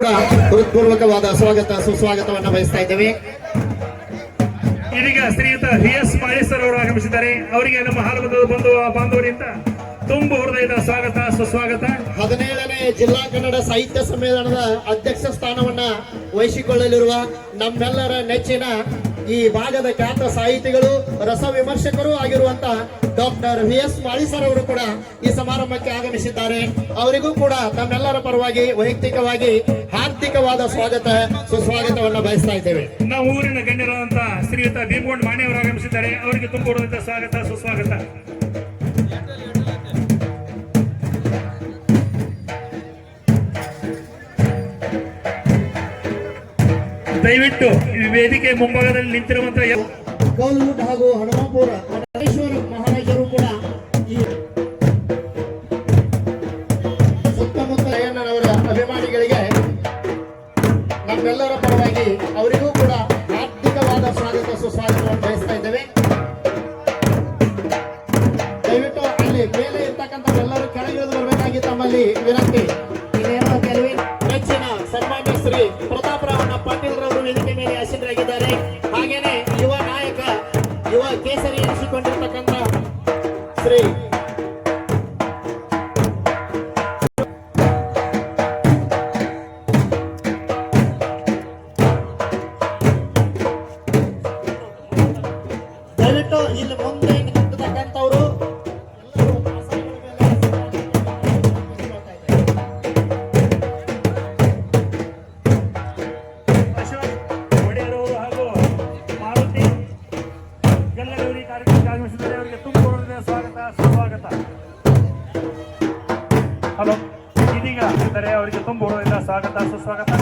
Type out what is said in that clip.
ಹೃತ್ಪೂರ್ವಕವಾದ ಸ್ವಾಗತ ಸುಸ್ವಾಗತವನ್ನು ಬಯಸ್ತಾ ಇದ್ದೇವೆ. ಇದೀಗ ಶ್ರೀಯುತ VS ಮಾಳೇಸರ್ ಅವರು ಆಗಮಿಸಿದ್ದಾರೆ. ಅವರಿಗೆ ನಮ್ಮ ಹಾಲುಮತದ ಬಾಂಧವರಿಂದ ತುಂಬು ಹೃದಯದ ಸ್ವಾಗತ ಸುಸ್ವಾಗತ. 17ನೇ ಜಿಲ್ಲಾ ಕನ್ನಡ ಸಾಹಿತ್ಯ ಸಮ್ಮೇಳನದ ಅಧ್ಯಕ್ಷ ಸ್ಥಾನವನ್ನ ವಹಿಸಿಕೊಳ್ಳಲಿರುವ ನಮ್ಮೆಲ್ಲರ ನೆಚ್ಚಿನ ಈ ಭಾಗದ ಖ್ಯಾತ ಸಾಹಿತಿಗಳು ರಸ ವಿಮರ್ಶಕರು ಆಗಿರುವಂತಹ ಡಾಕ್ಟರ್ VS ಮಾಳೇಸರ್ ಅವರು ಕೂಡ ಈ ಸಮಾರಂಭಕ್ಕೆ ಆಗಮಿಸಿದ್ದಾರೆ. ಅವರಿಗೂ ಕೂಡ ತಮ್ಮೆಲ್ಲರ ಪರವಾಗಿ ವೈಯಕ್ತಿಕವಾಗಿ ಹಾರ್ದಿಕವಾದ ಸ್ವಾಗತ ಸುಸ್ವಾಗತವನ್ನು ಬಯಸ್ತಾ ಇದ್ದೇವೆ. ನಾವು ಊರಿನ ಗಣ್ಯರಾದಂತಹ ಶ್ರೀಯುತ ಭೀಮಗೊಂಡ್ ಮಾಣೆ ಅವರು ಆಗಮಿಸಿದ್ದಾರೆ. ಅವರಿಗೆ ತುಂಬು ಹೃದಯದ ಸ್ವಾಗತ ಸುಸ್ವಾಗತ. ದಯವಿಟ್ಟು ವೇದಿಕೆ ಮುಂಭಾಗದಲ್ಲಿ ನಿಂತಿರುವಂತಹ ಗೌಲ್ಗುಡ್ ಹಾಗೂ ಹನುಮಾಪುರ ಮಹಾರಾಜರು ಕೂಡ ಈ ಸುತ್ತಮುತ್ತ ಅವರ ಅಭಿಮಾನಿಗಳಿಗೆ ನಮ್ಮೆಲ್ಲರ ಪರವಾಗಿ ಅವರಿಗೂ ಕೂಡ ಹಾರ್ದಿಕವಾದ ಸ್ವಾಗತ ಸುಸ್ವಾಗತವನ್ನು ಬಯಸ್ತಾ ಇದ್ದೇವೆ. ದಯವಿಟ್ಟು ಅಲ್ಲಿ ಮೇಲೆ ಇರ್ತಕ್ಕಂಥ ಎಲ್ಲರೂ ಕೆಳಗಿಳಿದು ಬರಬೇಕಾಗಿ ತಮ್ಮಲ್ಲಿ ವಿನಂತಿ. ನೆಚ್ಚಿನ ಸನ್ಮಾನ್ಯ ಶ್ರೀ ಪ್ರತಾಪರಾವ್ ಪಾಟೀಲ್ ರವರು ವೇದಿಕೆ ಮೇಲೆ ಆಸೀನರಾಗಿದ್ದಾರೆ. ಹಾಗೇನೆ ಯುವ ನಾಯಕ ಯುವ ಕೇಸರಿ ಎನಿಸಿಕೊಂಡಿರ್ತಕ್ಕಂಥ ಶ್ರೀ ದಯವಿಟ್ಟು ಇಲ್ಲಿ ಮುಂದೆ ನಿಂತಿರ್ತಕ್ಕಂಥವರು ಹಲೋ, ಇದೀಗ ಅವರಿಗೆ ತುಂಬ ಸ್ವಾಗತ ಸುಸ್ವಾಗತ.